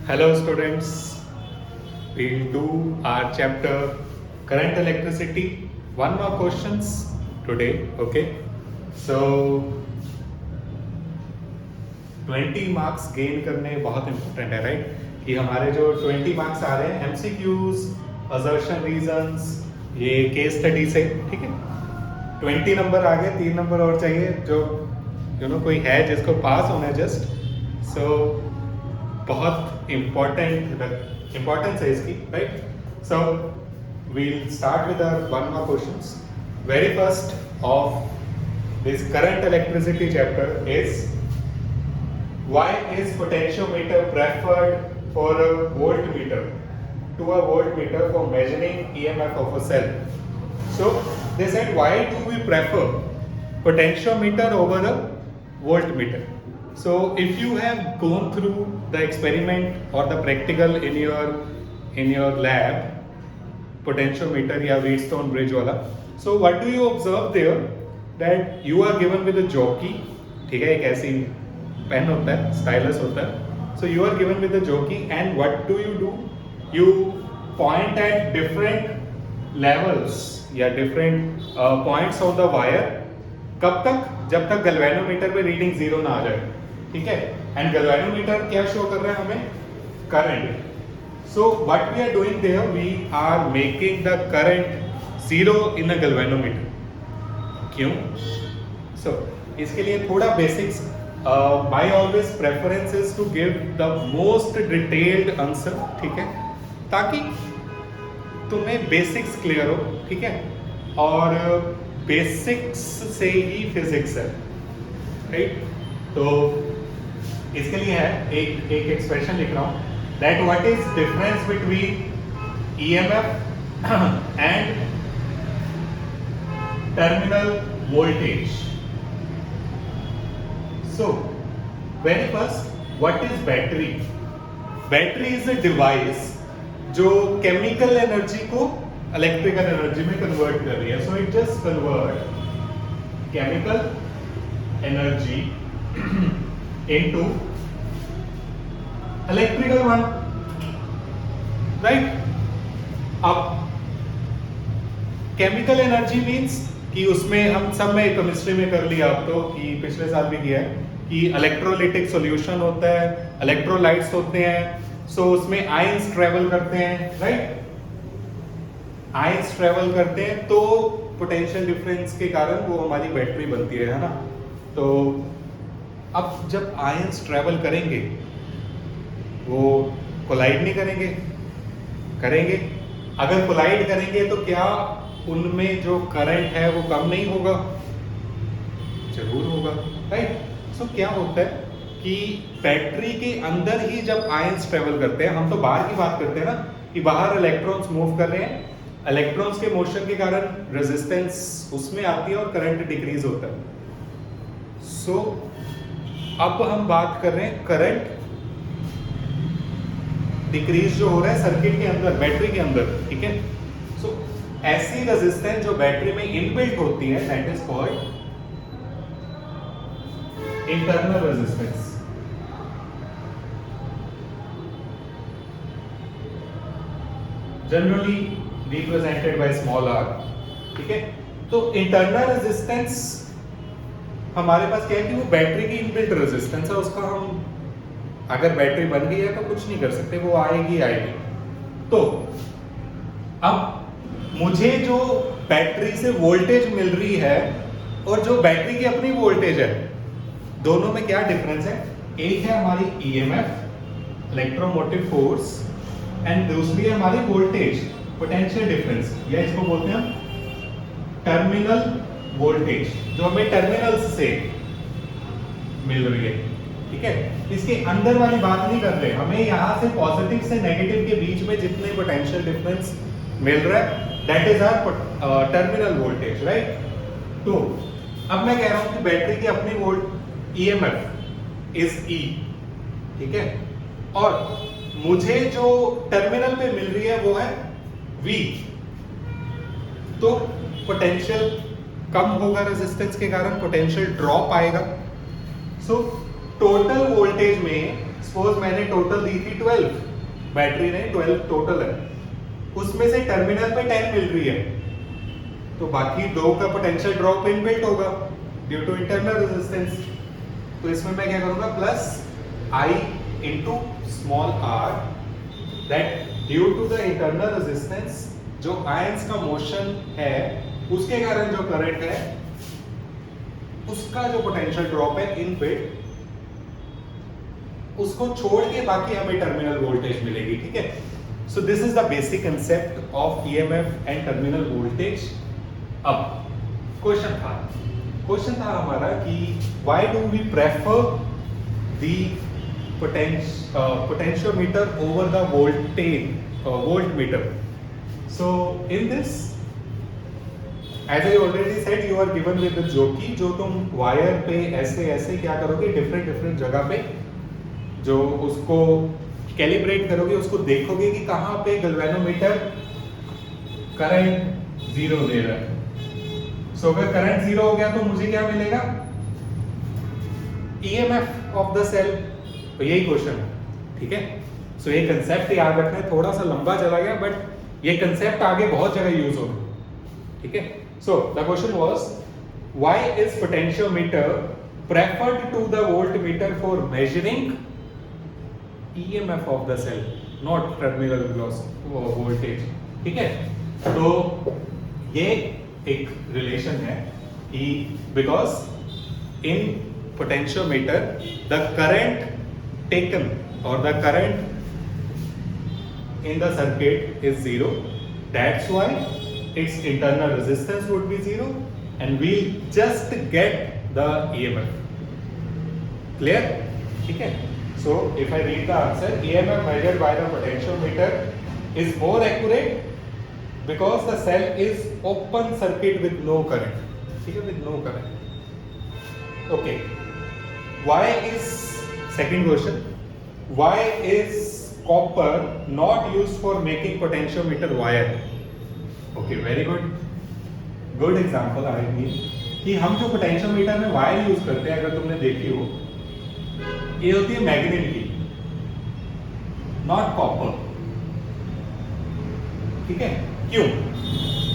Hello students, we'll do our chapter current electricity. One more questions today, okay? So 20 marks gain करने बहुत important है right कि हमारे जो 20 मार्क्स आ रहे हैं एमसीक्यूज असर्शन रीजंस ये केस स्टडी से ठीक है 20 नंबर आ गए 3 नंबर और चाहिए जो कोई है जिसको पास होना है जस्ट सो बहुत इम्पोर्टेंस है इसकी right so we'll start with our one more questions very first of this current electricity chapter is why is potentiometer preferred for a voltmeter to a voltmeter for measuring EMF of a cell? So they said why do we prefer potentiometer over a voltmeter? So if you have gone through the experiment or the practical in your lab potentiometer या Wheatstone bridge वाला, so what do you observe there that you are given with a jockey, ठीक है एक ऐसी pen होता है stylus होता है so you are given with a jockey and what do you point at different levels या different points of the wire कब तक जब तक गैल्वेनोमीटर पे रीडिंग जीरो ना आ जाए ठीक है एंड गैल्वेनोमीटर क्या शो कर रहा है हमें current so what we are doing there we are making the current zero in a galvanometer क्यों सो इसके लिए थोड़ा basics my always preference is to give the most detailed answer ठीक है ताकि तुम्हें बेसिक्स क्लियर हो ठीक है और बेसिक्स से ही फिजिक्स है राइट तो इसके लिए है एक एक्सप्रेशन लिख रहा हूं that what is difference between EMF and terminal voltage So, very first, what is battery? Battery is a device जो chemical energy को electrical energy में convert कर रही है. So it just convert chemical energy into electrical one, right? अब chemical energy means कि उसमें हम सब में केमिस्ट्री में कर लिया अब तो कि पिछले साल भी किया है कि इलेक्ट्रोलिटिक सॉल्यूशन होता है इलेक्ट्रोलाइट्स होते हैं सो उसमें आयंस ट्रेवल करते हैं राइट आयंस ट्रेवल करते हैं तो पोटेंशियल डिफरेंस के कारण वो हमारी बैटरी बनती है ना तो अब जब आयंस ट्रेवल करेंगे वो कोलाइड नहीं करेंगे अगर कोलाइड करेंगे तो क्या उनमें जो करंट है वो कम नहीं होगा जरूर होगा राइट सो क्या होता है कि बैटरी के अंदर ही जब आयंस ट्रेवल करते हैं हम तो बाहर की बात करते हैं ना कि बाहर इलेक्ट्रॉन्स मूव कर रहे हैं इलेक्ट्रॉन्स के मोशन के कारण रेजिस्टेंस उसमें आती है और करंट डिक्रीज होता है सो अब हम बात कर रहे हैं करंट डिक्रीज जो हो रहा है सर्किट के अंदर बैटरी के अंदर ठीक है सो ऐसी रेजिस्टेंस जो बैटरी में इनबिल्ट होती है that is called internal resistance generally represented by small r ठीक है तो इंटरनल रेजिस्टेंस हमारे पास क्या है कि वो बैटरी की इनबिल्ट रेजिस्टेंस है उसका हम अगर बैटरी बन गई है तो कुछ नहीं कर सकते वो आएगी तो अब मुझे जो बैटरी से वोल्टेज मिल रही है और जो बैटरी की अपनी वोल्टेज है दोनों में क्या डिफरेंस है एक है हमारी ईएमएफ इलेक्ट्रोमोटिव फोर्स एंड दूसरी है हमारी वोल्टेज पोटेंशियल डिफरेंस या इसको बोलते हैं टर्मिनल वोल्टेज जो हमें टर्मिनल्स से मिल रही है ठीक है इसके अंदर वाली बात नहीं कर रहे हमें यहाँ से पॉजिटिव से नेगेटिव के बीच में जितने पोटेंशियल डिफरेंस मिल रहा है that is our terminal voltage right तो अब मैं कह रहा हूं कि बैटरी की अपनी वोल्ट ईएमएफ इज ई ठीक है और मुझे जो टर्मिनल पे मिल रही है वो है V तो पोटेंशियल कम होगा रेजिस्टेंस के कारण पोटेंशियल ड्रॉप आएगा सो टोटल वोल्टेज में सपोज मैंने टोटल दी थी 12, बैटरी ने 12 टोटल है, उसमें से टर्मिनल पे 10 मिल रही है, तो बाकी 2 का पोटेंशियल ड्रॉप इनबिल्ट होगा ड्यू टू इंटरनल रेजिस्टेंस। तो इसमें मैं क्या करूंगा, plus I into small r, that due to the internal resistance, जो आयंस का मोशन है उसके कारण जो करंट है उसका जो पोटेंशियल ड्रॉप है इनबिल्ट, उसको छोड़ के बाकी हमें टर्मिनल वोल्टेज मिलेगी। ठीक है, so this is the basic concept of EMF and terminal voltage. अब क्वेश्चन था हमारा कि why do we prefer the potentiometer over the voltmeter. So in this, as I already said, you are given with the jockey, जो तुम wire पे ऐसे ऐसे क्या करोगे, डिफरेंट जगह पे जो उसको कैलिब्रेट करोगे, उसको देखोगे कि कहां पे गैल्वेनोमीटर करंट 0 दे रहा है। सो अगर करंट 0 हो गया तो मुझे क्या मिलेगा, ईएमएफ ऑफ द सेल। तो यही क्वेश्चन है। ठीक है, सो ये कंसेप्ट याद रखना है, थोड़ा सा लंबा चला गया बट ये कंसेप्ट आगे बहुत जगह यूज होगा। ठीक है, so the question was why is potentiometer preferred to the voltmeter for measuring EMF of the cell, not terminal voltage। ठीक है, तो ये एक रिलेशन है कि because in potentiometer the current taken और the current in the circuit is 0, that's why its internal resistance would be 0 and we'll just get the EMF। clear? ठीक है, so if I read the answer, EMF measured by the potentiometer is more accurate because the cell is open circuit with no current। ठीक है, with no current। okay, why is, second question, why is copper not used for making potentiometer wire? okay, very good example। I mean कि हम जो potentiometer में wire use करते हैं, अगर तुमने देखी हो, ये होती है मैग्नेट की, नॉट कॉपर। ठीक है, क्यों?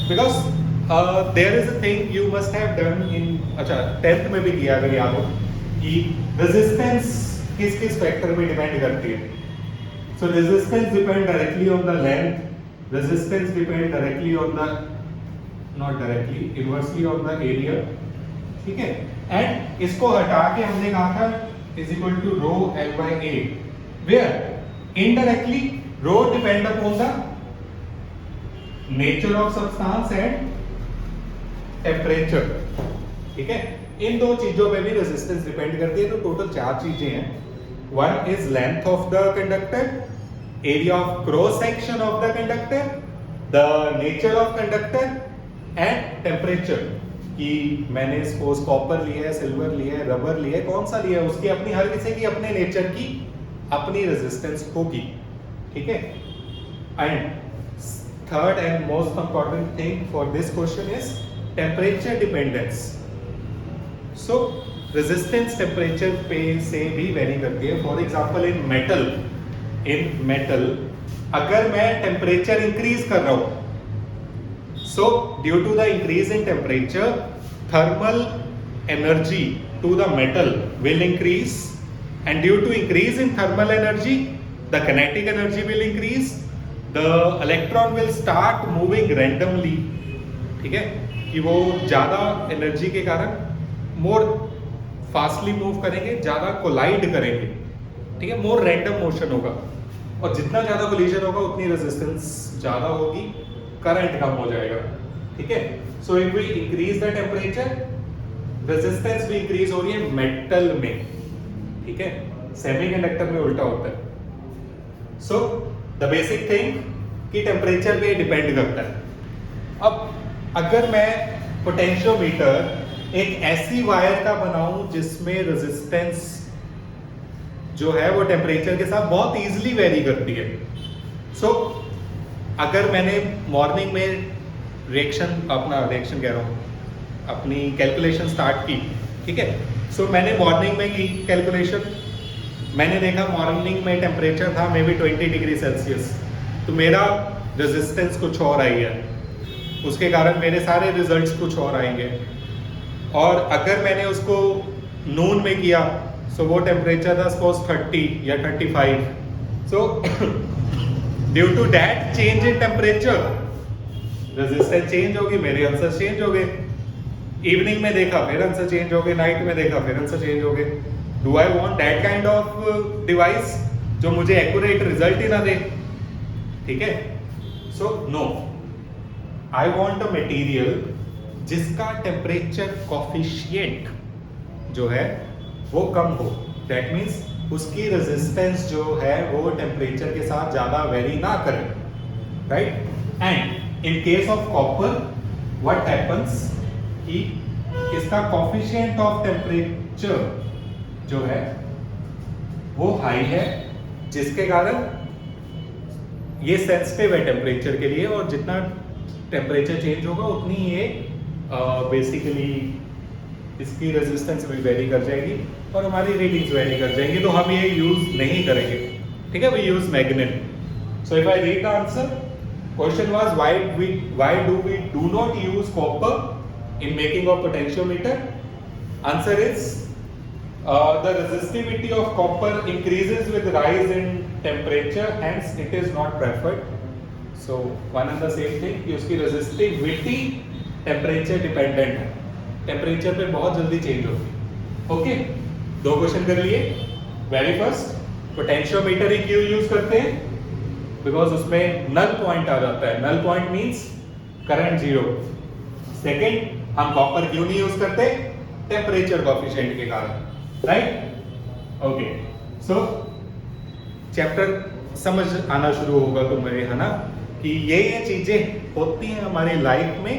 Because there is a thing you must have done in, अच्छा 10th में भी किया अगर याद हो, कि रेजिस्टेंस किस किस फैक्टर में डिपेंड करती है। सो resistance depend directly on the length, resistance depend directly on the, not directly, inversely on the area. ठीक है, एंड इसको हटा के हमने कहा था is equal to rho L by A, where indirectly rho depend upon the nature of substance and temperature। ठीक है, इन दो चीजों पे भी रेजिस्टेंस डिपेंड करती है। तो टोटल 4 चीजें हैं। One is length of the conductor, area of cross section of the conductor, the nature of conductor and temperature. कि मैंने सपोज कॉपर लिया है, सिल्वर लिया है, रबर लिया है, कौन सा लिया है, उसकी अपनी, हर किसी की अपने नेचर की अपनी रेजिस्टेंस होगी। ठीक है, and third and most important thing for this question is temperature dependence. So resistance temperature पे से भी वेरी करती है। फॉर एग्जांपल इन मेटल अगर मैं टेम्परेचर इंक्रीज कर रहा हूं, so due to the increase in temperature, thermal energy to the metal will increase, and due to increase in thermal energy, the kinetic energy will increase, the electron will start moving randomly। ठीक है, कि वो ज्यादा energy के कारण मोर fastly move करेंगे, ज्यादा collide करेंगे। ठीक है, मोर रैंडम मोशन होगा, और जितना ज्यादा कोलिजन होगा उतनी रेजिस्टेंस ज्यादा होगी, करंट कम हो जाएगा। ठीक है, so if we increase the temperature, resistance भी इंक्रीज हो रही है मेटल में। ठीक है, सेमीकंडक्टर में उल्टा होता है। सो द बेसिक थिंग कि टेम्परेचर पे डिपेंड करता है। अब अगर मैं पोटेंशियोमीटर एक ऐसी वायर का बनाऊं जिसमें रेजिस्टेंस जो है वो टेम्परेचर के साथ बहुत इजीली वेरी करती है। सो अगर मैंने मॉर्निंग में रिएक्शन कह रहा हूँ, अपनी कैलकुलेशन स्टार्ट की। ठीक है, सो मैंने मॉर्निंग में की कैलकुलेशन, मैंने देखा मॉर्निंग में टेम्परेचर था मे बी 20 डिग्री सेल्सियस, तो मेरा रेजिस्टेंस कुछ और आई है, उसके कारण मेरे सारे रिजल्ट्स कुछ और आएंगे। और अगर मैंने उसको नून में किया सो वो टेम्परेचर था सपोज 30 या 35, so due to that change in temperature resistance change होगी, मेरे आंसर चेंज हो गए। इवनिंग में देखा फिर आंसर चेंज हो गए, नाइट में देखा फिर आंसर चेंज हो गए। Do I want that kind of device जो मुझे एक्यूरेट रिजल्ट ही ना दे? ठीक है, so no, I want a material जिसका टेम्परेचर कॉफिशिएंट जो है वो कम हो, दैट मीन्स उसकी रेजिस्टेंस जो है वो टेम्परेचर के साथ ज्यादा वेरी ना करे, right? And in case of copper what happens कि इसका कॉफिशिएंट ऑफ टेम्परेचर जो है वो हाई है, जिसके कारण ये सेंसिटिव है टेम्परेचर के लिए, और जितना टेम्परेचर चेंज होगा उतनी ये बेसिकली इसकी रेजिस्टेंस भी वेरी कर जाएगी और हमारी रीडिंग्स वेरी कर जाएंगी, तो हम ये यूज नहीं करेंगे। ठीक है, we use magnet. So if I read the answer, question was why do we do not use copper in making of potentiometer? Answer is the resistivity of copper increases with rise in temperature, hence it is not preferred. So one and the same thing कि उसकी resistivity temperature dependent है, temperature पे बहुत जल्दी change होती है। Okay, दो question कर लिए। वेरी फर्स्ट, पोटेंशियोमीटर ही क्यों यूज करते हैं? बिकॉज उसमें नल पॉइंट आ जाता है, null point means current zero. Second, हम कॉपर क्यों नहीं यूज करते? टेम्परेचर कोएफिशिएंट के कारण, राइट? ओके, सो चैप्टर समझ आना शुरू होगा तुम्हें, है ना, कि ये चीजें होती हैं हमारी लाइफ में।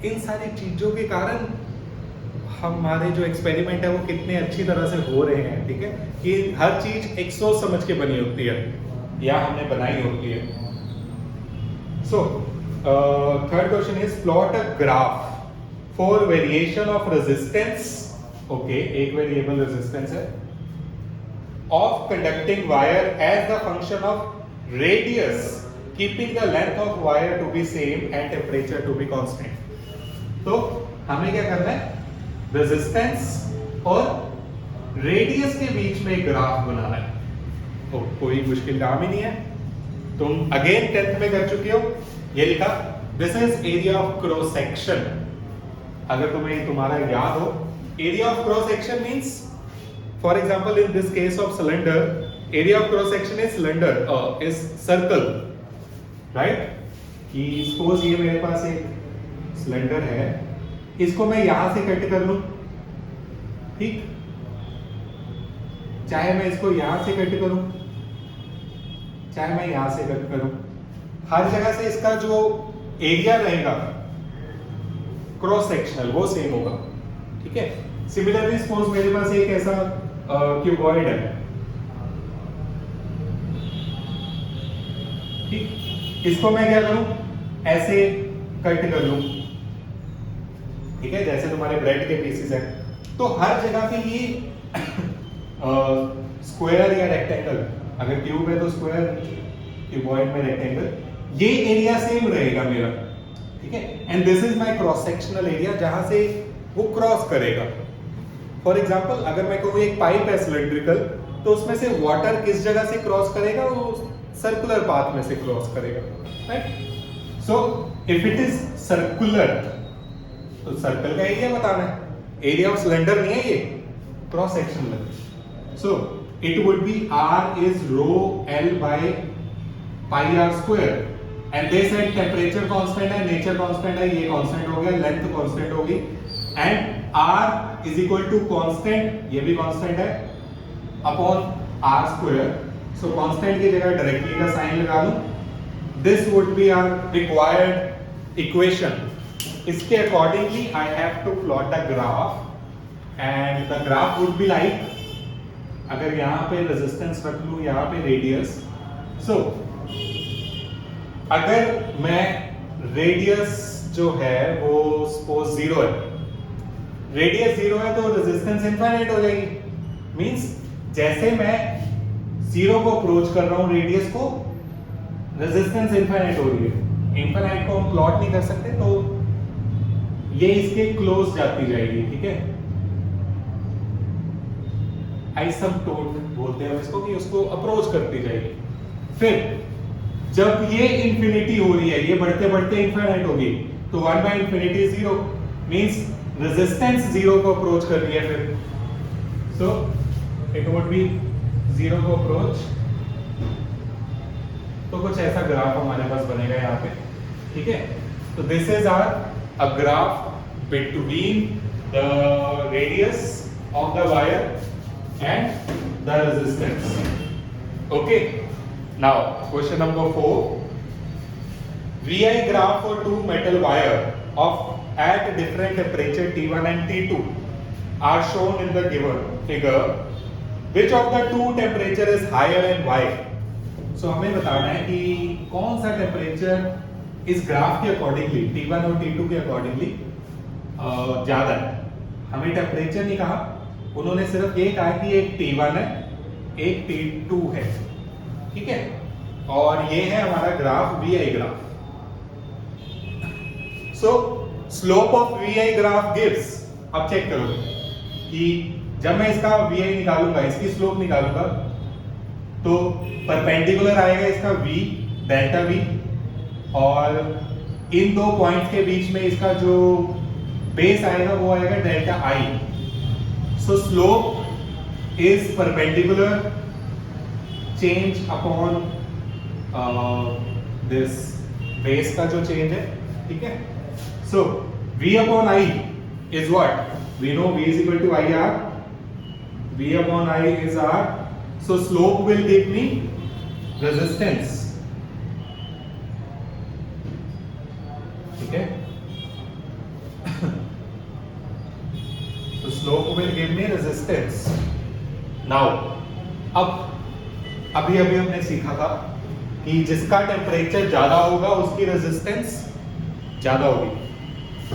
इन सारी चीजों के कारण हमारे जो एक्सपेरिमेंट है वो कितने अच्छी तरह से हो रहे हैं। ठीक है, कि हर चीज एक सोच समझ के बनी होती है या हमने बनाई होती है। So third question is plot a graph for variation of resistance. Okay, एक वेरिएबल रेजिस्टेंस है of conducting wire as the function of radius keeping the length of wire to be same and temperature to be constant. तो हमें क्या करना है? Resistance और radius के बीच में एक ग्राफ बनाना है। तो कोई मुश्किल काम ही नहीं है। तुम अगेन 10th में कर चुके हो। ये लिखा this is area of cross section. अगर तुम्हें तुम्हारा याद हो, area of cross section means, for example in this case of cylinder, area of cross section is cylinder is circle, right? कि सपोज ये मेरे पास एक सिलेंडर है, इसको मैं यहां से कट कर लूं, ठीक? चाहे मैं इसको यहां से कट करूं, चाहे मैं यहां से कट करूं, हर जगह से इसका जो एरिया रहेगा क्रॉस सेक्शनल वो सेम होगा। ठीक है, सिमिलरली सपोज मेरे पास एक ऐसा क्यूबॉइड है, ठीक? इसको मैं क्या करूं? ऐसे कट कर लूं, ठीक है, जैसे तुम्हारे ब्रेड के पीसेस हैं। तो हर जगह पे ये स्क्वायर या रेक्टेंगल, अगर क्यूब है तो स्क्वायर, क्यूबॉइड में रेक्टेंगल, ये एरिया सेम रहेगा मेरा। ठीक है, and this is my cross sectional area जहां से वो क्रॉस करेगा। फॉर एग्जांपल अगर मैं कहूं एक पाइप है सिलिंड्रिकल, तो उसमें से वाटर किस जगह से क्रॉस करेगा? वो सर्कुलर पाथ में से क्रॉस करेगा, right? So if it is circular, तो सर्कल का एरिया बताना है। एरिया ऑफ सिलेंडर नहीं है ये, cross sectional. So it would B R is rho L by pi r square, and they said temperature constant है, nature constant है, ये कांस्टेंट हो गया, लेंथ कांस्टेंट होगी, and R is equal to constant, ये भी कांस्टेंट है, upon R square। So constant की जगह डायरेक्टली का साइन लगा दूं, this would be our required equation. इसके accordingly I have to plot a graph, and the graph would be like, अगर यहां पे रेजिस्टेंस रख लूं, यहां पे रेडियस। सो अगर मैं रेडियस जो है वो सपोज 0 है, रेडियस 0 है तो रेजिस्टेंस इनफाइनाइट हो जाएगी। मींस जैसे मैं जीरो को अप्रोच कर रहा हूं, रेडियस को, रेजिस्टेंस इनफाइनाइट हो रही है। इनफाइनाइट को हम प्लॉट नहीं कर सकते, तो ये इसके क्लोज जाती जाएगी, ठीक है। आइसमटोट बोलते हैं इसको, कि उसको अप्रोच करती जाएगी। फिर जब ये इंफिनिटी हो रही है, ये बढ़ते बढ़ते इनफाइनाइट होगी, तो 1 by infinity zero, means resistance zero को अप्रोच कर रही है। फिर so it would be zero को अप्रोच, तो कुछ ऐसा ग्राफ हमारे पास बनेगा यहाँ पे, ठीक है। तो this is our a graph between the radius of the wire and the resistance. Okay, now question number 4, VI graph for two metal wire of at different temperature T1 and T2 are shown in the given figure. Which of the two temperature is higher and why? So हमें बताना है कि कौन सा temperature इस graph के accordingly, T1 और T2 के अकॉर्डिंगली ज्यादा है। हमें टेम्परेचर नहीं कहा, उन्होंने सिर्फ ये कहा कि एक T1 है, एक T2 है, ठीक है। और ये है हमारा graph, VI graph. So slope of VI graph gives, अब चेक करो कि जब मैं इसका VI निकालूंगा, इसकी स्लोप निकालूंगा, तो परपेंडिकुलर आएगा इसका V, डेल्टा V, और इन दो पॉइंट्स के बीच में इसका जो बेस आएगा वो आएगा delta I। So slope is perpendicular change upon this base का जो चेंज है, ठीक है। So V upon I is what? We know V is equal to IR. V upon I is R. So slope will give me resistance. ठीक है? So slope will give me resistance. Now, अब अभी हमने सीखा था कि जिसका temperature ज्यादा होगा उसकी रेजिस्टेंस ज्यादा होगी,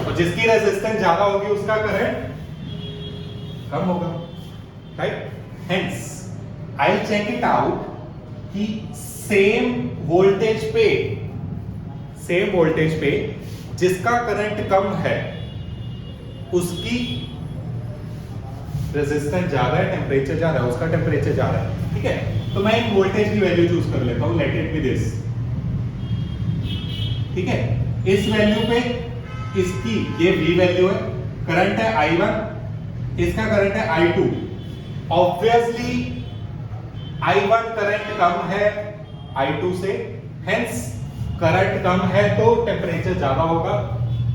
और जिसकी रेजिस्टेंस ज्यादा होगी उसका करंट कम होगा, right. Hence I check it out कि सेम वोल्टेज पे जिसका करंट कम है उसकी रेजिस्टेंस ज्यादा है, टेम्परेचर ज्यादा है, उसका टेम्परेचर ज्यादा है, ठीक है। तो मैं एक वोल्टेज की वैल्यू चूज कर लेता हूं, लेट इट बी दिस, ठीक है। इस वैल्यू पे इसकी ये V वैल्यू है, करंट है I1, इसका करंट है I2। ऑब्वियसली I1 करंट कम है I2 से, हेंस करंट कम है तो टेम्परेचर ज्यादा होगा,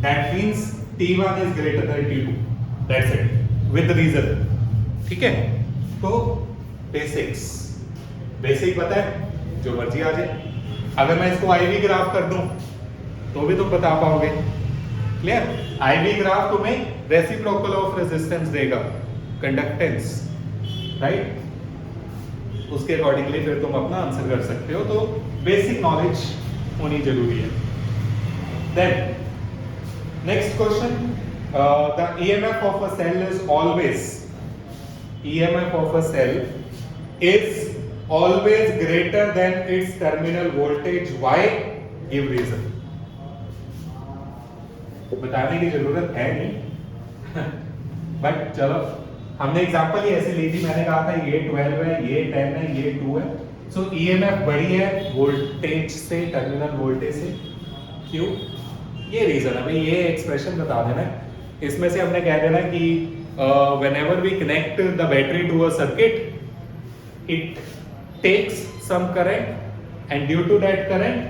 that means T1 is greater than T2, that's it, with reason, ठीक है। तो बेसिक पता है, जो मर्जी आ जाए। अगर मैं इसको IV ग्राफ कर दूं तो भी तुम बता पाओगे, क्लियर। IV ग्राफ तुम्हें रेसिप्रोकल ऑफ रेजिस्टेंस देगा, कंडक्टेंस, राइट। उसके अकॉर्डिंगली फिर तुम अपना आंसर कर सकते हो, तो बेसिक नॉलेज होनी जरूरी है। Then next question, the EMF of a cell is always, EMF of a cell is always greater than its terminal voltage, why, give reason. बताने की जरूरत है नहीं बट चलो, हमने एग्जांपल ही ऐसे ली थी, मैंने कहा था ये 12 है, ये 10 है, ये 2 है। सो EMF बड़ी है वोल्टेज से, टर्मिनल वोल्टेज से, क्यों, ये रीजन है भाई, ये एक्सप्रेशन बता देना है। इसमें से हमने कह देना कि whenever we connect the battery to a circuit, it takes some current and due to that current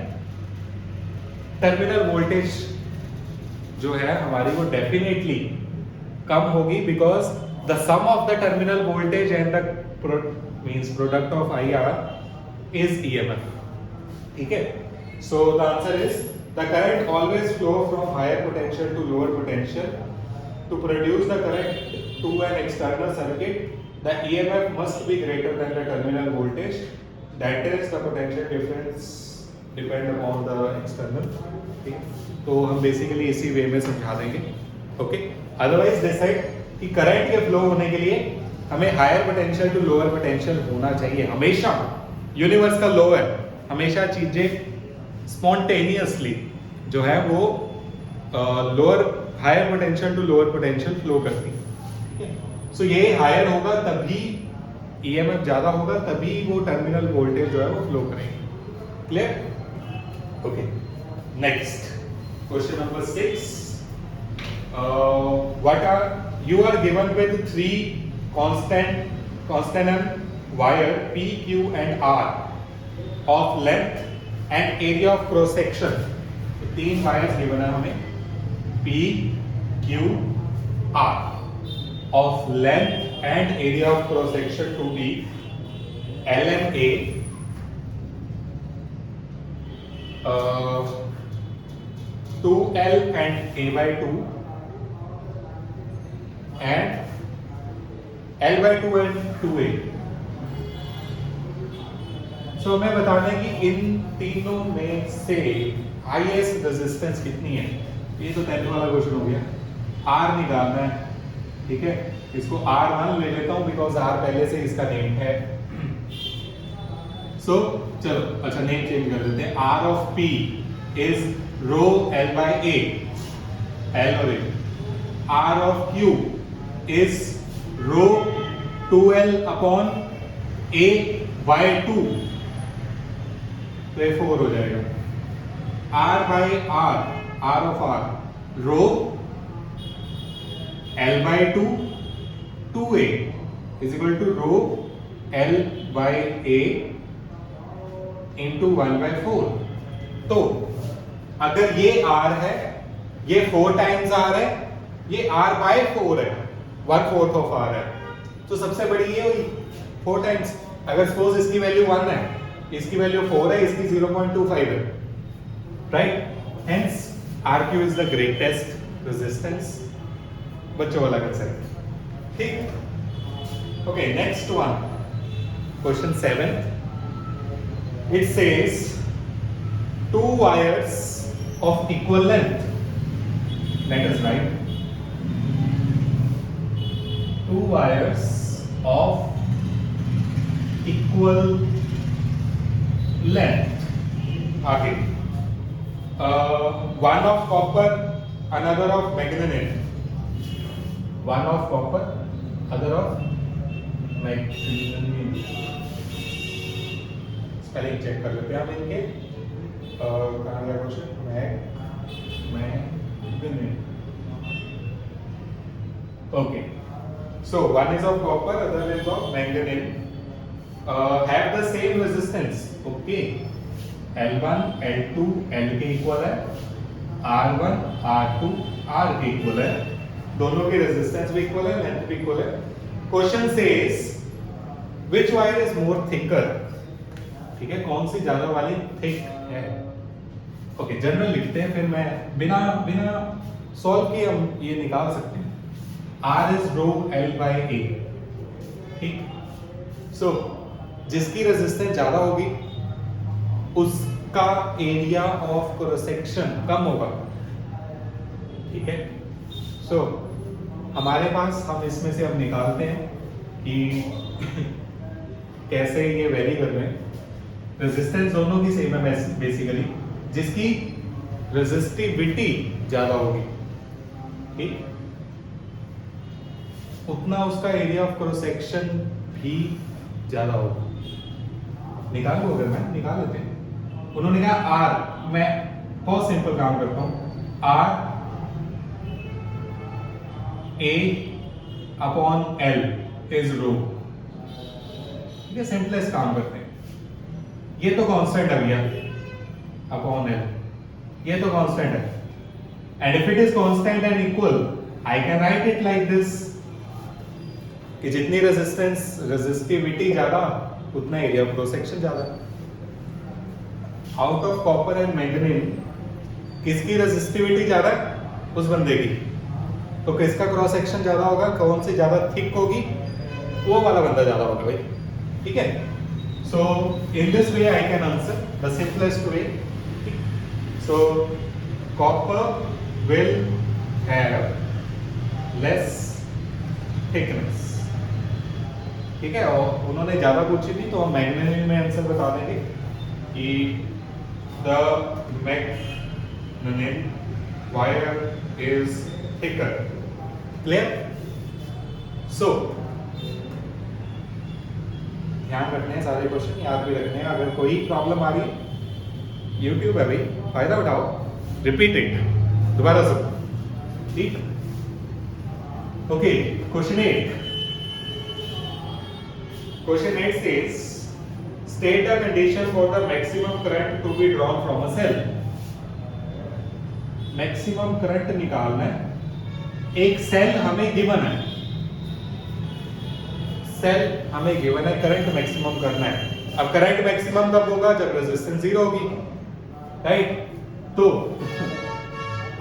terminal voltage जो है हमारी वो डेफिनेटली कम होगी, because the sum of the terminal voltage and the means product of IR is EMF, ठीक है। So the answer is the current always flow from higher potential to lower potential to produce the current to an external circuit, the EMF must be greater than the terminal voltage, that is the potential difference depend upon the external, ठीक। तो हम basically इसी way में समझा देंगे, okay. Otherwise decide कि current के flow होने के लिए हमें higher potential to lower potential होना चाहिए हमेशा, यूनिवर्स का लॉ है, हमेशा चीजें स्पॉन्टेनियसली जो है वो lower higher potential to lower potential flow करती है, ठीक है। सो ये हायर होगा तभी ईएमएफ ज्यादा होगा, तभी वो टर्मिनल वोल्टेज जो है वो फ्लो करेगी। Clear? Okay, next question number 6। What are you are given with 3 constant wire P, Q and R of length and area of cross section। तो 3 वायर्स गिवन है हमें P, Q, R of length and area of cross section to be L and A, 2L and A by 2 and L by 2 and 2A। सो हमें बताना है कि इन तीनों में से हाईएस्ट रेजिस्टेंस कितनी है। ये तो 10th वाला क्वेश्चन हो गया। R निकालना है, ठीक है। इसको R1 ले लेता हूं बिकॉज R पहले से इसका नेम है। सो चलो अच्छा नेम चेंज कर देते हैं। R of P is rho L by A, L और A। R of Q is rho 2L upon A by 2, तो ये 4 हो जाएगा। R by R, R of R, row L by 2, 2A is equal to row L by A into 1 by 4। तो अगर ये R है, ये 4 टाइम्स R है, ये R by 4 है, 1/4 of R है, तो सबसे बड़ी ये हुई 4 टाइम्स। अगर सपोज इसकी वैल्यू 1 है, इसकी वैल्यू 4 है, इसकी 0.25 है, right. Hence RQ is the greatest resistance. बच्चों वाला कंसेप्ट, ठीक। Okay, next one, question 7। It says 2 wires of equal length, let us write 2 wires of equal length। आगे one of copper, another of manganese, one of copper, other of manganese। Spelling check कर लेते हैं हम इनके। कहाँ गया क्वेश्चन? Okay, so one is of copper, other is of manganese, have the same resistance। Okay, L1 L2 L के equal है, R1 R2 R के इक्वल है, दोनों की रेजिस्टेंस भी इक्वल है, लेंथ भी इक्वल है। Question says which wire is more thicker, ठीक है, कौन सी ज्यादा वाली थिक है। ओके, जनरल लिखते हैं, फिर मैं बिना सॉल्व किए हम ये निकाल सकते हैं। R is row L by A, ठीक। सो जिसकी रेजिस्टेंस ज्यादा होगी उसका एरिया ऑफ क्रॉस सेक्शन कम होगा, ठीक है। सो हमारे पास, हम इसमें से अब निकालते हैं कि कैसे ये वेरी कर रहे हैं। रेजिस्टेंस दोनों की सेम है बेसिकली, जिसकी रेजिस्टिविटी ज्यादा होगी, ठीक, उतना उसका एरिया ऑफ क्रॉस सेक्शन भी ज्यादा होगा। निकाल लो, अगर मैं निकाल लेते हैं। उन्होंने कहा R, मैं बहुत सिंपल काम करता हूं, R A upon L is rho, ठीक है, सिंपलेस्ट काम करते हैं। ये तो कांस्टेंट आ गया अपॉन L, ये तो कांस्टेंट है, and if it is constant and equal I can write it like this, कि जितनी रेजिस्टिविटी ज्यादा उतना एरिया ऑफ क्रॉस सेक्शन ज्यादा। Out of copper and manganese किसकी रेजिस्टिविटी ज्यादा है? उस बंदे की। तो किसका क्रॉस सेक्शन ज्यादा होगा, कौन सी ज्यादा थिक होगी, वो वाला बंदा ज्यादा होगा भाई, ठीक है। So in this way I can answer the simplest way. So copper will have less thickness, ठीक है, और उन्होंने ज़्यादा पूछी थी तो हम मैग्नेनिम में आंसर बता देंगे कि the manganin wire is thicker. Clear? So ध्यान रखने हैं, सारे क्वेश्चन याद भी रखने हैं। अगर कोई प्रॉब्लम आ रही है, यूट्यूब है भाई, फायदा उठाओ, रिपीट इट, दोबारा सुनो, ठीक? Okay, question 8 says state a condition for the maximum current to be drawn from a cell। Maximum current निकालना है, एक सेल हमें गिवन है, सेल हमें गिवन है, करंट मैक्सिमम करना है। अब करंट मैक्सिमम कब होगा? जब रेजिस्टेंस 0 होगी, राइट? तो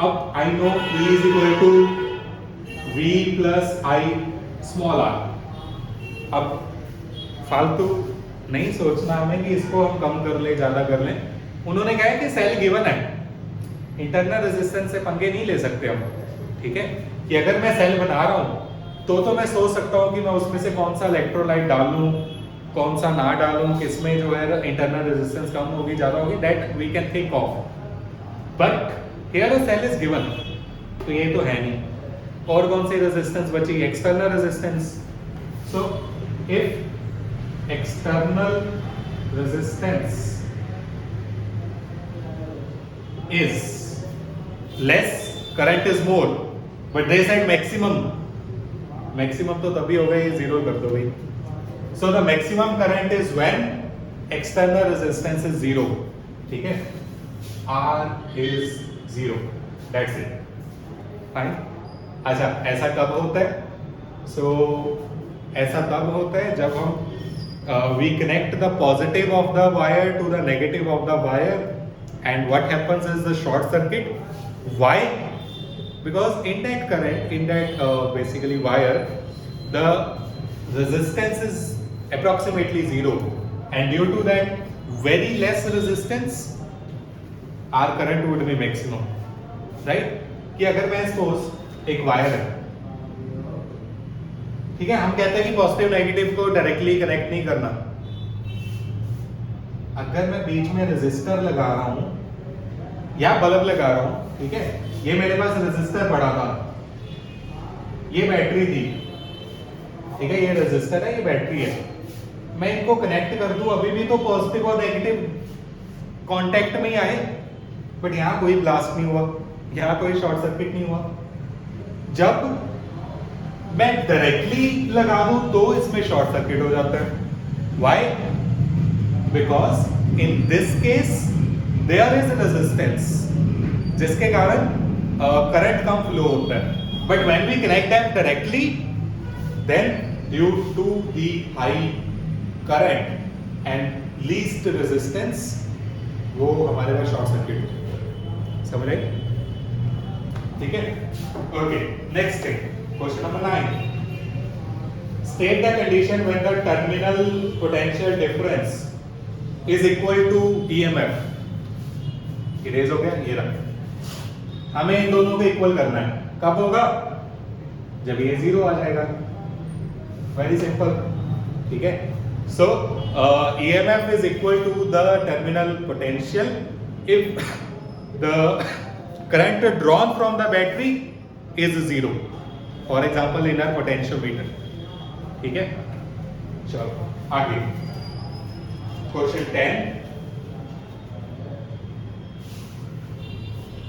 अब I know E is equal to V plus I small r। अब फालतू नहीं सोचना हमें कि इसको हम कम कर ले, ज्यादा कर ले। उन्होंने कहा है कि सेल गिवन है, इंटरनल रेजिस्टेंस से पंगे नहीं ले सकते हम, ठीक है? कि अगर मैं सेल बना रहा हूं तो मैं सोच सकता हूं कि मैं उसमें से कौन सा इलेक्ट्रोलाइट डालूं, कौन सा ना डालूं, किसमें जो है इंटरनल रेजिस्टेंस कम होगी, ज्यादा होगी, that we can think of. But here a cell is given, तो ये तो है नहीं। और कौन सी रेजिस्टेंस बची? External resistance. So if external resistance is less, current is more, but they said maximum तो तभी होगा, ये 0 कर दो भाई। so the maximum current is when external resistance is 0, ठीक है? R is 0, that's it, fine। अच्छा, ऐसा कब होता है? so ऐसा तब होता है जब हम we connect the positive of the wire to the negative of the wire, and what happens is the short circuit. Why? Because in that current, in that basically wire, the resistance is approximately 0, and due to that very less resistance, our current would be maximum, right? कि अगर मैं suppose एक wire है, ठीक है, हम कहते हैं कि पॉजिटिव नेगेटिव को डायरेक्टली कनेक्ट नहीं करना। अगर मैं बीच में रेजिस्टर लगा रहा हूं या बल्ब लगा रहा हूं, ठीक है, ये मेरे पास रेजिस्टर पड़ा था, ये बैटरी थी, ठीक है, ये रेजिस्टर है, ये बैटरी है, मैं इनको कनेक्ट कर दूं, अभी भी तो पॉजिटिव और नेगेटिव कांटेक्ट में ही आए, बट यहां कोई ब्लास्ट नहीं हुआ, यहां कोई शॉर्ट सर्किट नहीं हुआ। जब मैं डायरेक्टली लगा दूं तो इसमें शॉर्ट सर्किट हो जाता है। Why? Because in this case there is resistance, जिसके कारण करंट कम फ्लो होता है। But when we connect them directly, then due to the high current and least resistance, वो हमारे पास शॉर्ट सर्किट होता है। समझ रहे? ठीक है, okay, next thing, question number 9, state the condition when the terminal potential difference is equal to EMF। Erase हो गया, ये रहा, हमें इन दोनों को इक्वल करना है। कब होगा? जब ये 0 आ जाएगा, वेरी सिंपल, ठीक है? सो EMF is equal to the terminal potential if the current drawn from the battery is 0, for example in our potentiometer, ठीक है? चलो आगे, question 10।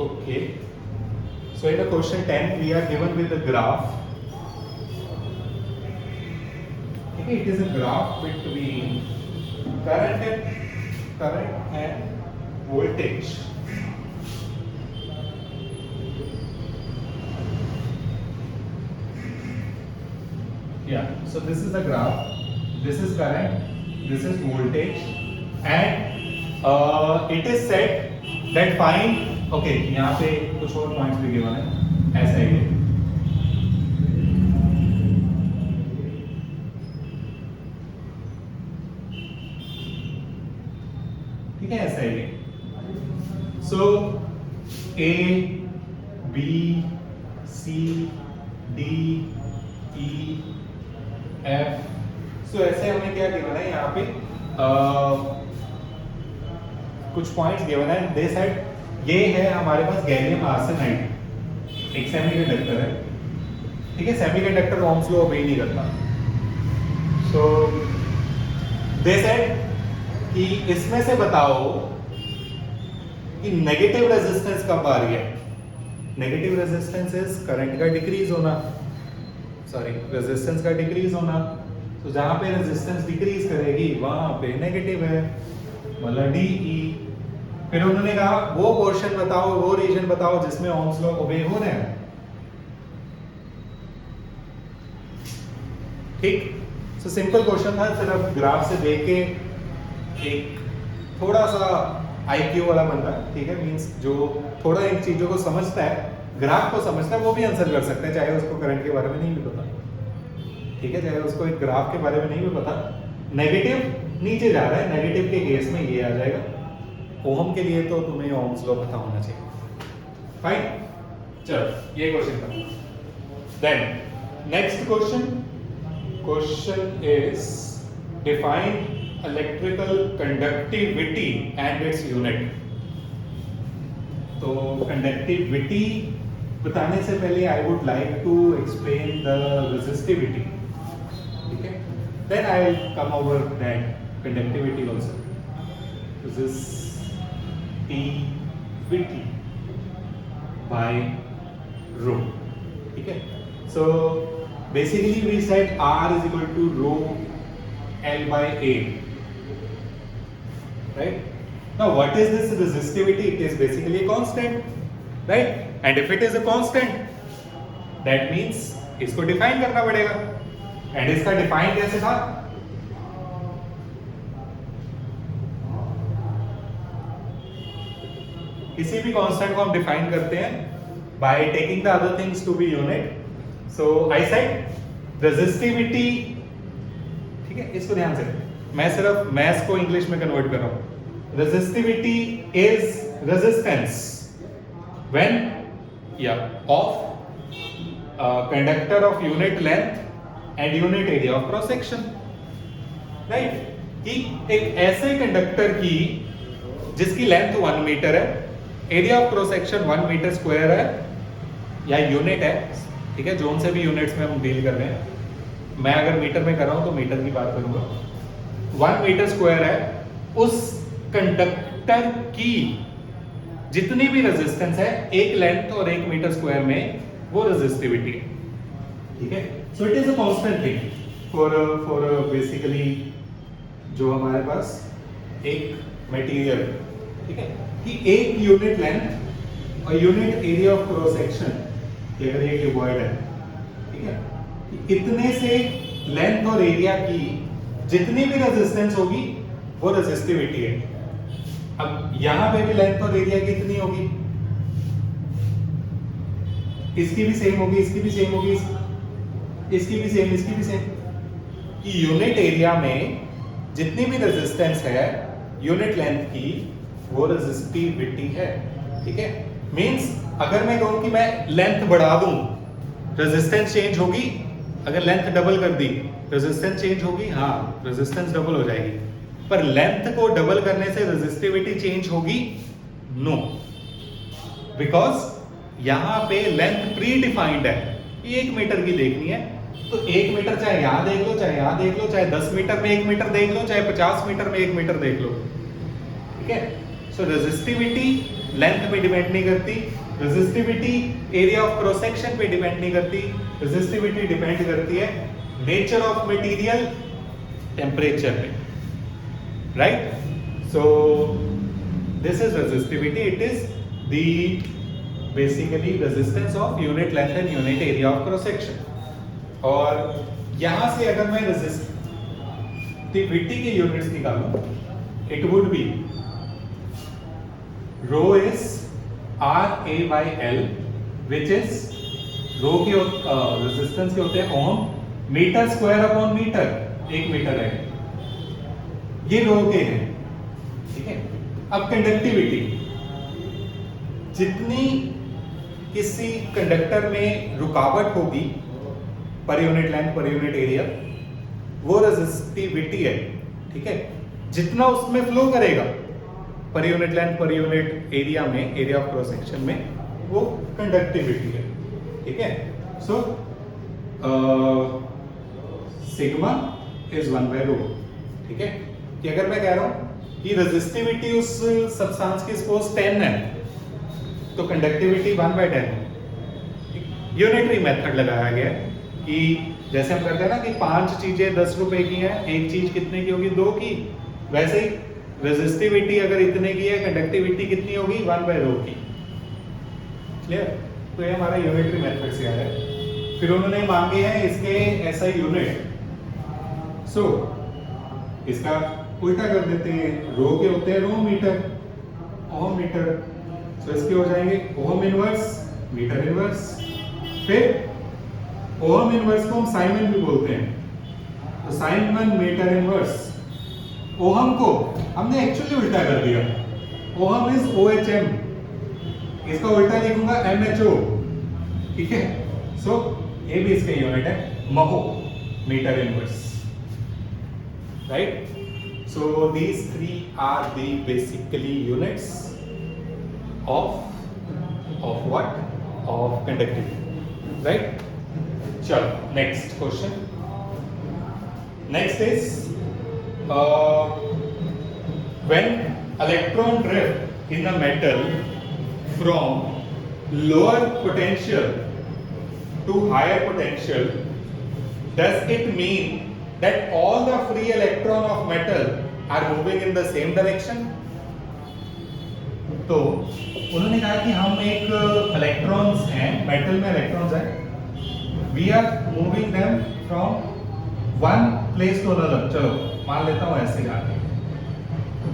Okay, so in the question 10 we are given with the graph, ठीक है? It is a graph between current and voltage. Yeah, so this is the graph, this is current, this is voltage, and it is said that find, okay, यहाँ पे कुछ और points भी given है, ऐसा ही है, ठीक है, ऐसा ही है। सो A, B, C, D, E, F, सो ऐसे हमें क्या गिवन है यहाँ पे कुछ पॉइंट्स गिवन है। दे सेड ये है हमारे पास गैलियम आर्सेनाइड, एक सेमीकंडक्टर है, ठीक है। सेमीकंडक्टर ओम्स लॉ ओबे नहीं करता। सो दे सेड कि इसमें से बताओ कि नेगेटिव रेजिस्टेंस कब आ रही है। नेगेटिव रेजिस्टेंस इज करंट का डिक्रीज होना, सॉरी रेजिस्टेंस का डिक्रीज होना। तो जहां पे रेजिस्टेंस डिक्रीज करेगी वहां पे नेगेटिव है, मतलब DE। फिर उन्होंने कहा वो पोर्शन बताओ, वो रीजन बताओ जिसमें ओम्स लॉ ओबे हो रहे हैं, ठीक। सो सिंपल क्वेश्चन था, सिर्फ ग्राफ से देख के एक थोड़ा सा IQ वाला बंदा, ठीक है, मींस जो थोड़ा इन चीजों को समझता है, ग्राफ को समझता है, वो भी आंसर कर सकता है, चाहे उसको करंट के बारे में नहीं भी पता, ठीक है, चाहे उसको एक ग्राफ के बारे में नहीं भी पता। नेगेटिव नीचे जा रहा है, नेगेटिव के केस में ये आ जाएगा। ओम के लिए तो तुम्हें ओम्स लॉ पता होना चाहिए, फाइन। चलो ये क्वेश्चन था। Then next question is define electrical conductivity and its unit. तो कंडक्टिविटी बताने से पहले I would like to explain the resistivity, ठीक है। Then I will come over that conductivity also. Resistivity by rho, ठीक है। So basically we said R is equal to rho L by A, right? Now what is this resistivity? It is basically a constant, right? And if it is a constant, that means इसको define करना पड़ेगा। And इसका define कैसे था? किसी भी constant को हम डिफाइन करते हैं by taking the other things to be unit. So I said resistivity, ठीक है, इसको ध्यान से, मैं सिर्फ मैथ्स को इंग्लिश में कन्वर्ट कर रहा हूं। रेजिस्टिविटी इज रेजिस्टेंस व्हेन या of conductor of unit length and unit area of cross section, right. कि एक ऐसे कंडक्टर की जिसकी लेंथ 1 मीटर है, area of cross section 1 metre square है या यूनिट है, ठीक है, जोन से भी यूनिट्स में हम डील कर रहे हैं। मैं अगर मीटर में कर रहा हूं तो मीटर की बात करूंगा। 1 मीटर स्क्वायर है, उस कंडक्टर की जितनी भी रेजिस्टेंस है एक लेंथ और 1 मीटर स्क्वायर में, वो रेजिस्टिविटी है, ठीक है। So it is a constant thing for basically जो हमारे पास एक मटेरियल, ठीक है, कि एक यूनिट लेंथ और unit area of cross section, अगर ये क्यूबॉइड है, ठीक है, इतने से लेंथ और एरिया की जितनी भी रेजिस्टेंस होगी वो रेजिस्टिविटी है। अब यहां पे भी लेंथ और एरिया कितनी होगी, इसकी भी सेम होगी, इसकी भी सेम होगी, इसकी भी सेम, इसकी भी सेम। कि यूनिट एरिया में जितनी भी रेजिस्टेंस है यूनिट लेंथ की, वो रेजिस्टिविटी है, ठीक है। मींस अगर मैं कहूं कि मैं लेंथ बढ़ा दूं, रेजिस्टेंस चेंज होगी। अगर लेंथ डबल कर दी, रेजिस्टेंस चेंज होगी, हाँ रेजिस्टेंस डबल हो जाएगी। पर लेंथ को डबल करने से रेजिस्टिविटी चेंज होगी? नो, बिकॉज यहां पे लेंथ प्री डिफाइंड है, 1 मीटर की देखनी है, तो 1 मीटर चाहे यहां देख लो, चाहे यहां देख लो, चाहे 10 मीटर में 1 मीटर देख लो, चाहे 50 मीटर में 1 मीटर देख लो, ठीक है। सो रेजिस्टिविटी लेंथ पे डिपेंड नहीं करती, resistivity area of cross section पे डिपेंड नहीं करती, रेजिस्टिविटी डिपेंड करती है नेचर ऑफ मटेरियल, टेम्परेचर पे, right. So this is resistivity, it is the basically resistance of unit length and unit area of cross section. और यहां से अगर मैं रेजिस्टिविटी के यूनिट्स निकालूं, it would be rho is RA by L, which is rho के resistance के होते हैं ohm, meter square upon meter, 1 metre है, ये रो के हैं, ठीक है। अब कंडक्टिविटी, जितनी किसी कंडक्टर में रुकावट होगी per unit length per unit area, वो रेजिस्टिविटी है, ठीक है। जितना उसमें फ्लो करेगा per unit length per unit area में, एरिया ऑफ क्रॉस सेक्शन में, वो कंडक्टिविटी है, ठीक है। सो सिग्मा इज 1/ρ, ठीक है। कि अगर मैं कह रहा हूं कि रेजिस्टिविटी उस सब्सटेंस की सपोज 10 है तो कंडक्टिविटी 1/10 है। यूनिटरी मेथड लगाया गया है कि जैसे हम करते हैं ना कि 5 चीजें 10 रुपए की हैं, एक चीज कितने की होगी, 2 की, वैसे ही रेजिस्टिविटी अगर इतने की है, कंडक्टिविटी कितनी होगी, 1/ρ की। क्लियर? तो ये हमारा यूनिटरी मेथड से आया है। फिर उन्होंने मांगे हैं इसके ऐसा यूनिट। सो इसका उल्टा कर देते हैं, रो के होते हैं रो मीटर, ओम मीटर। सो इसके हो जाएंगे ओम इनवर्स, मीटर इनवर्स। फिर ओम इनवर्स को हम साइन भी बोलते हैं, तो साइन 1 मीटर इनवर्स। ओहम को हमने एक्चुअली उल्टा कर दिया, ओहम इज OHM, इसका उल्टा लिखूंगा MHO, ठीक है। सो ये भी इसका यूनिट है, mho, meter inverse, right. So these 3 are the basically units of what? Of conductivity, right? Chalo, next question. Next is when electron drift in the metal from lower potential to higher potential, does it mean that all the free electron of metal are moving in the same direction? तो उन्होंने कहा कि हम एक electrons हैं, metal में electrons हैं, we are moving them from one place to another. चलो मान लेता हूं ऐसे जाके,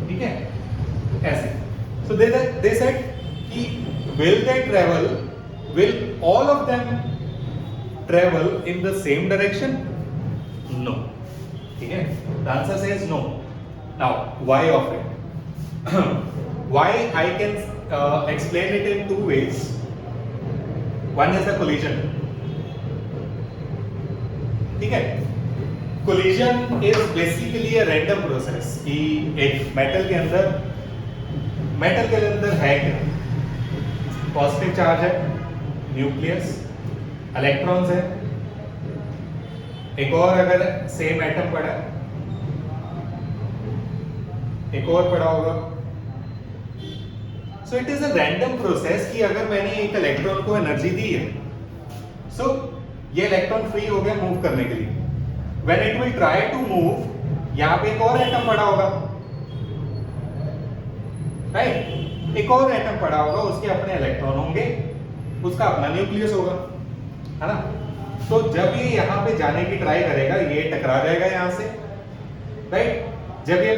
ठीक है, ऐसे। सो दे सेड कि will they travel, will all of them travel in the same direction? No. ठीक है, the answer says no. Now why of it? Why I can explain it in 2 ways. One is the collision, ठीक है। collision is basically a random process कि एक metal के अंदर है क्या, पॉजिटिव चार्ज है, न्यूक्लियस, इलेक्ट्रॉन्स है, एक और अगर सेम एटम पड़ा है, एक और पड़ा होगा। So it is a random process कि अगर मैंने एक इलेक्ट्रॉन को एनर्जी दी है, सो ये इलेक्ट्रॉन फ्री हो गया मूव करने के लिए। When it will try to move, यहां पे एक और एटम पड़ा होगा, राइट, एक और एटम पड़ा होगा, उसके अपने इलेक्ट्रॉन होंगे, उसका अपना न्यूक्लियस होगा, है ना। तो जब ये यहाँ पे जाने की ट्राई करेगा, ये टकरा जाएगा यहाँ से, राइट। जब ये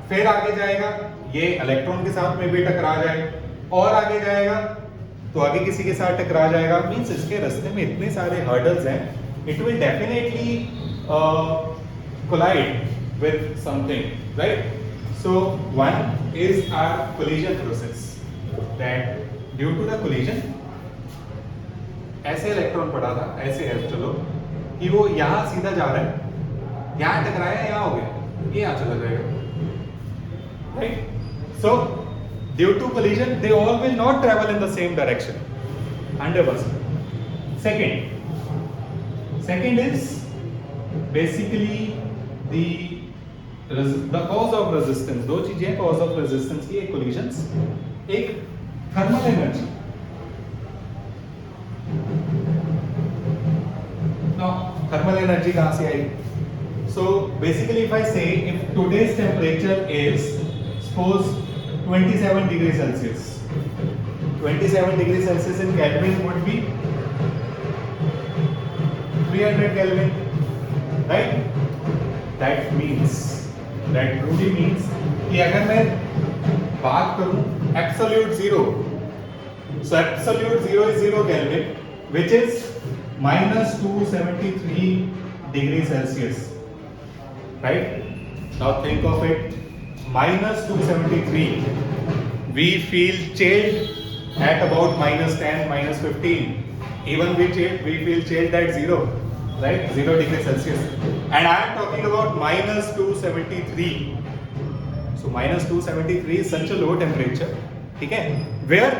फिर आगे जाएगा, ये इलेक्ट्रॉन के साथ में भी टकरा जाए, और आगे जाएगा तो आगे किसी के साथ टकरा जाएगा। मींस इसके रास्ते में इतने सारे हर्डल्स हैं, it will definitely collide with something, right. So one is our collision process, that due to the collision ऐसे इलेक्ट्रॉन पड़ा था, ऐसे है, चलो कि वो यहां सीधा जा रहा है, यहां टकराया, यहां हो गया, ये यहां चला जाएगा, right. So due to collision they all will not travel in the same direction, 100%। Second is basically the cause of resistance. 2 चीजें कॉज ऑफ रेजिस्टेंस की, एक कोलिजंस, एक thermal energy. Now, thermal energy कहाँ से आई? So basically, if I say if today's temperature is suppose 27 degrees Celsius, 27 degrees Celsius in Kelvin would be 300 Kelvin, right? That truly means कि अगर मैं बात करूं absolute zero, so absolute zero is 0 Kelvin, which is minus 273 degrees Celsius, right? Now think of it, minus 273. We feel chilled at about minus 10, minus 15. Even we feel chilled at 0. right? 0 degree Celsius. And I am talking about minus 273. So minus 273 is such a low temperature, okay, where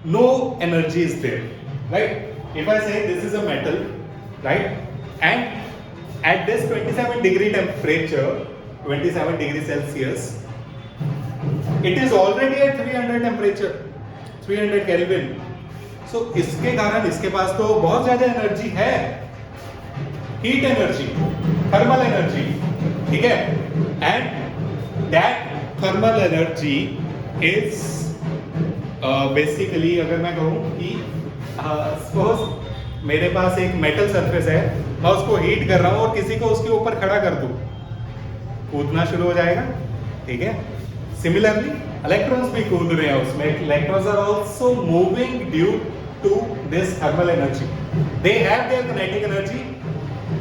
no energy is there, right? If I say this is a metal, right, and at this 27 degree temperature, 27 degree Celsius, it is already at 300 temperature, 300 Kelvin. So इसके कारण इसके पास तो बहुत ज्यादा energy है, heat energy, thermal energy, ठीक है, and that thermal energy is basically, अगर मैं कहूँ कि सपोज मेरे पास एक मेटल सरफेस है, मैं उसको हीट कर रहा हूँ और किसी को उसके ऊपर खड़ा कर दूँ, कूदना शुरू हो जाएगा, ठीक है. सिमिलरली इलेक्ट्रॉन्स भी कूद रहे हैं उसमें. Electrons are also moving due to this thermal energy. They have their kinetic energy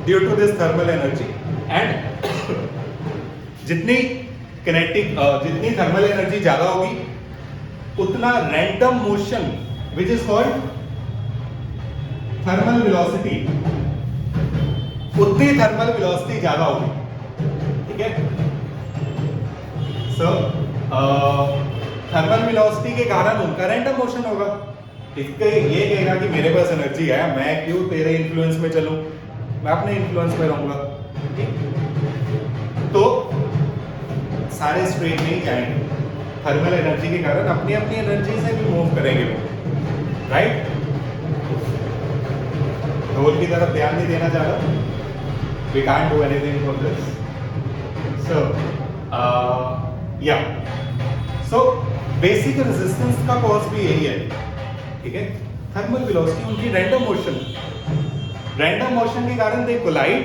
due to this thermal energy. And जितनी किनेटिक जितनी थर्मल एनर्जी ज्यादा होगी, उतना random motion which is called thermal velocity, उतनी थर्मल वेलोसिटी ज्यादा होगी, ठीक है. सो थर्मल वेलोसिटी के कारण उनका रैंडम मोशन होगा. इसके ये कहेगा कि मेरे पास एनर्जी है, मैं क्यों तेरे इन्फ्लुएंस में चलूं, मैं अपने इन्फ्लुएंस में रहूंगा. तो सारे स्ट्रेट नहीं जाएंगे, थर्मल एनर्जी के कारण अपनी अपनी एनर्जी से भी मूव करेंगे वो, राइट. ढोल की तरफ ध्यान नहीं देना चाहता. We can't do anything for this. So, yeah. So, basic resistance का कॉज भी यही है, ठीक है. थर्मल वेलोसिटी, उनकी रैंडम मोशन के कारण दे कोलाइड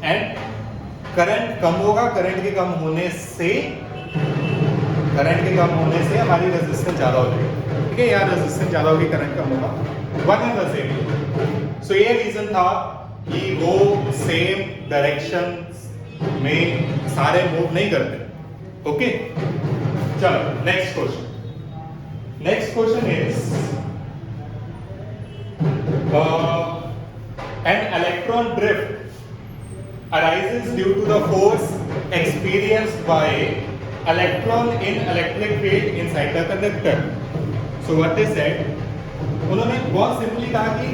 एंड करंट कम होगा. करंट के कम होने से हमारी रेजिस्टेंस ज्यादा हो जाएगी, ठीक है. यहाँ रेजिस्टेंस ज्यादा होगी, करंट कम होगा. One and the same. So ये रीजन था कि वो सेम डायरेक्शन में सारे मूव नहीं करते. ओके, चलो next question is an electron drift arises due to the force experienced by electron in electric field inside the conductor. So what they said, उन्होंने बहुत सिंपली कहा कि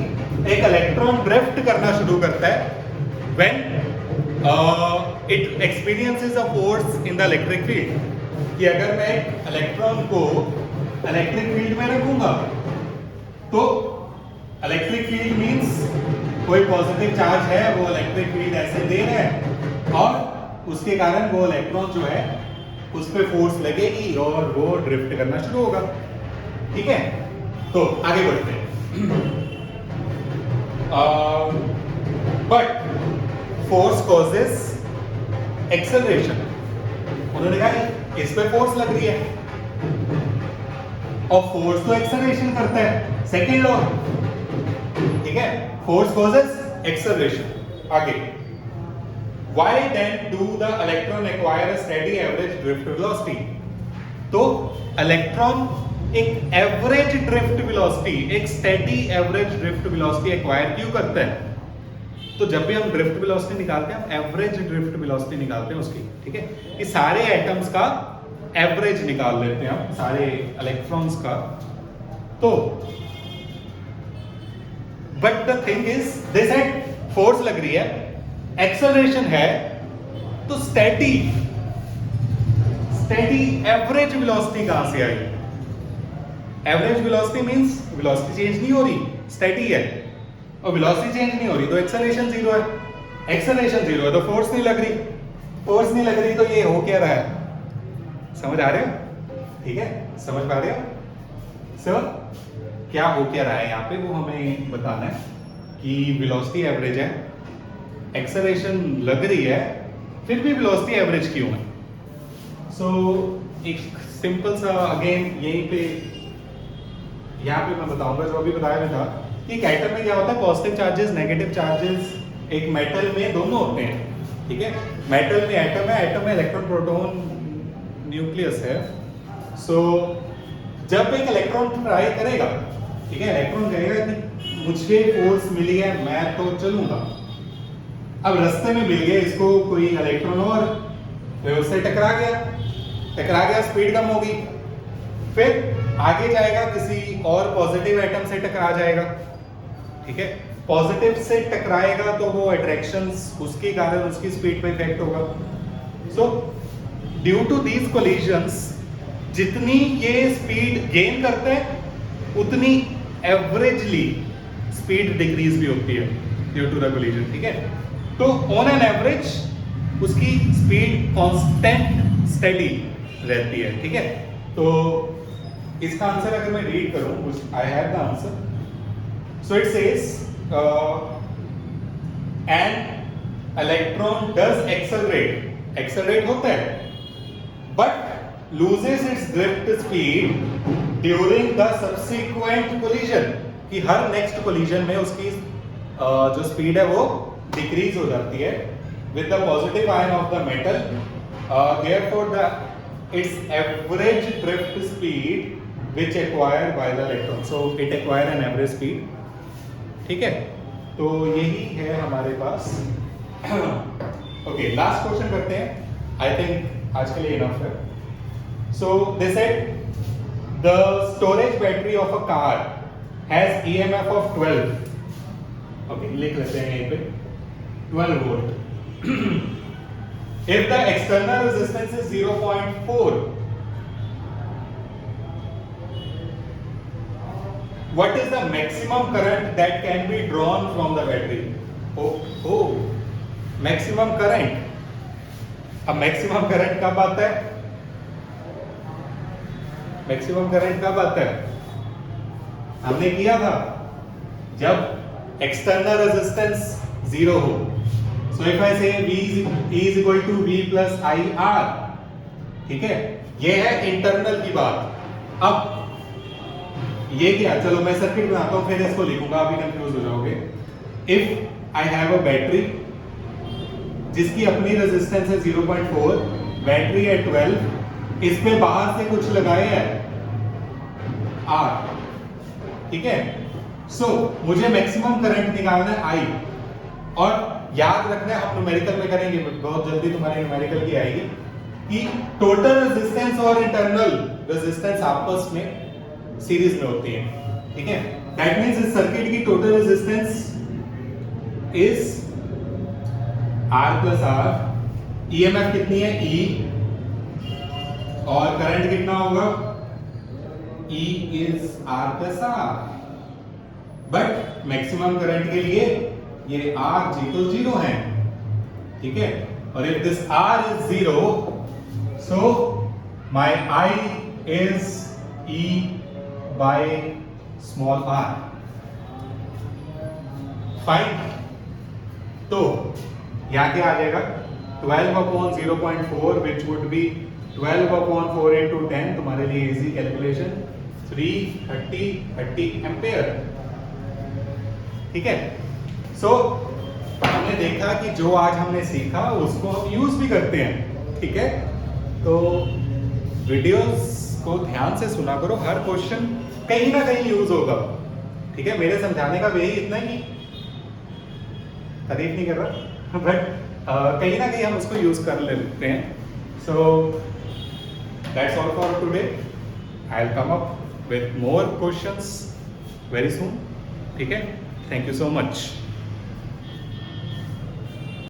एक इलेक्ट्रॉन ड्रिफ्ट करना शुरू करता है when it experiences a force in the electric field. कि अगर मैं इलेक्ट्रॉन को इलेक्ट्रिक फील्ड में रखूंगा, तो इलेक्ट्रिक फील्ड मींस कोई पॉजिटिव चार्ज है, वो इलेक्ट्रिक फील्ड ऐसे दे रहा है और उसके कारण वो इलेक्ट्रॉन जो है उस पर फोर्स लगेगी और वो ड्रिफ्ट करना शुरू होगा, ठीक है. तो आगे बढ़ते हैं. But force causes acceleration. उन्होंने कहा इस पे फोर्स लग रही है और फोर्स तो एक्सेलरेशन करता है, सेकेंड लॉ, ठीक है. Force causes acceleration. आगे, why then do the electron acquire a steady average drift velocity? तो इलेक्ट्रॉन एक एवरेज ड्रिफ्ट वेलोसिटी, एक steady average drift velocity acquire क्यों करता है? तो जब भी हम ड्रिफ्ट वेलोसिटी निकालते हैं, हम एवरेज ड्रिफ्ट वेलोसिटी निकालते हैं उसकी, ठीक है. ये सारे एटम्स का एवरेज निकाल लेते हैं हम, सारे इलेक्ट्रॉन्स का. तो but the thing is, they said force लग रही है, एक्सेलरेशन है, तो स्टेडी एवरेज वेलोसिटी कहां से आई? Average velocity means velocity change नहीं हो रही, स्टेडी है, और वेलोसिटी चेंज नहीं हो रही तो एक्सेलरेशन जीरो है. एक्सेलरेशन जीरो है तो फोर्स नहीं लग रही, तो ये हो क्या रहा है? समझ आ रहे हो? ठीक है, समझ पा रहे हो? सर क्या हो क्या रहा है यहाँ पे, वो हमें बताना है. कि वेलोसिटी एवरेज है, एक्सेलरेशन लग रही है, फिर भी वेलोसिटी एवरेज क्यों है? सो एक सिंपल सा अगेन यहीं पे यहाँ पे मैं बताऊंगा जो अभी बताया मैं था कि एक एटम में क्या होता है, पॉजिटिव चार्जेस नेगेटिव चार्जेस एक मेटल में दोनों होते हैं, ठीक है. मेटल में एटम में इलेक्ट्रॉन प्रोटॉन न्यूक्लियस है. सो जब एक इलेक्ट्रॉन ट्राई करेगा ठीक है, इलेक्ट्रॉन कहेगा कि मुझे फोर्स मिली है, मैं तो चलूंगा। अब रास्ते में मिल गया इसको कोई इलेक्ट्रॉन और फिर उससे टकरा गया, स्पीड कम होगी, फिर आगे जाएगा किसी और पॉजिटिव एटम से टकरा जाएगा। ठीक है, पॉजिटिव से टकराएगा तो वो अट्रैक्शंस उसके कारण उसकी स्पीड पे इफेक्ट होगा। So due to these collisions जितनी ये स्पीड गेन करते हैं उतनी एवरेजली स्पीड डिक्रीज भी होती है ड्यू टू द कोलिजन। ठीक है, तो ऑन एन एवरेज उसकी स्पीड कांस्टेंट स्टेडी रहती है। ठीक है, तो इसका आंसर अगर मैं रीड करूं, I have the answer. So it says an electron does accelerate होता है but loses it's drift speed during the subsequent collision, कि हर नेक्स्ट कोलिजन में उसकी जो स्पीड है वो डिक्रीज हो जाती है with the positive ion of the metal, therefore the its average drift speed which acquired by the electron, so it acquire an average speed। ठीक है, तो यही है हमारे पास। ओके, लास्ट क्वेश्चन करते हैं, आई थिंक आज के लिए इनफ है। So they said the storage battery of a car has EMF of 12। Okay, लिख लेते हैं यहीं पे 12 volt। If the external resistance is 0.4, what is the maximum current that can be drawn from the battery? Oh, maximum current। अब maximum current कब आता है? maximum current कब आता है? हमने किया था जब external resistance 0 हो। So if I say V is equal to V plus IR, ठीक है, ये है इंटरनल की बात। अब ये क्या, चलो मैं सर्किट बनाता हूं फिर इसको लिखूंगा, अभी कंफ्यूज हो जाओगे। If I have a battery जिसकी अपनी रेजिस्टेंस है 0.4, बैटरी है 12, इस पे बाहर से कुछ लगाए है R, ठीक है। सो मुझे मैक्सिमम करंट निकालना है I, और याद रखना है, हम न्यूमेरिकल में करेंगे, बहुत जल्दी तुम्हारी न्यूमेरिकल की आएगी, कि टोटल रेजिस्टेंस और इंटरनल रेजिस्टेंस आपस में सीरीज में होती है। ठीक है, दैट मींस इस सर्किट की total resistance is R plus R, EMF कितनी है E, और करंट कितना होगा E is R plus R। But maximum current के लिए ये R जी तो 0 है, ठीक है, और if this R is 0, so my I is E by small r। Fine, तो यहाँ क्या आ जाएगा 12/0.4 which would be 12/4 into 10, तुम्हारे लिए इजी कैलकुलेशन 330 एम्पेयर। ठीक है, सो हमने देखा कि जो आज हमने सीखा उसको हम यूज भी करते हैं। ठीक है, तो वीडियोस को ध्यान से सुना करो, हर क्वेश्चन कहीं ना कहीं यूज होगा। ठीक है, मेरे समझाने का वही इतना ही, तारीफ नहीं कर रहा, बट कहीं ना कहीं हम उसको यूज कर लेते हैं। So that's all for today, I will come up with more questions very soon. ठीक है, थैंक यू सो मच।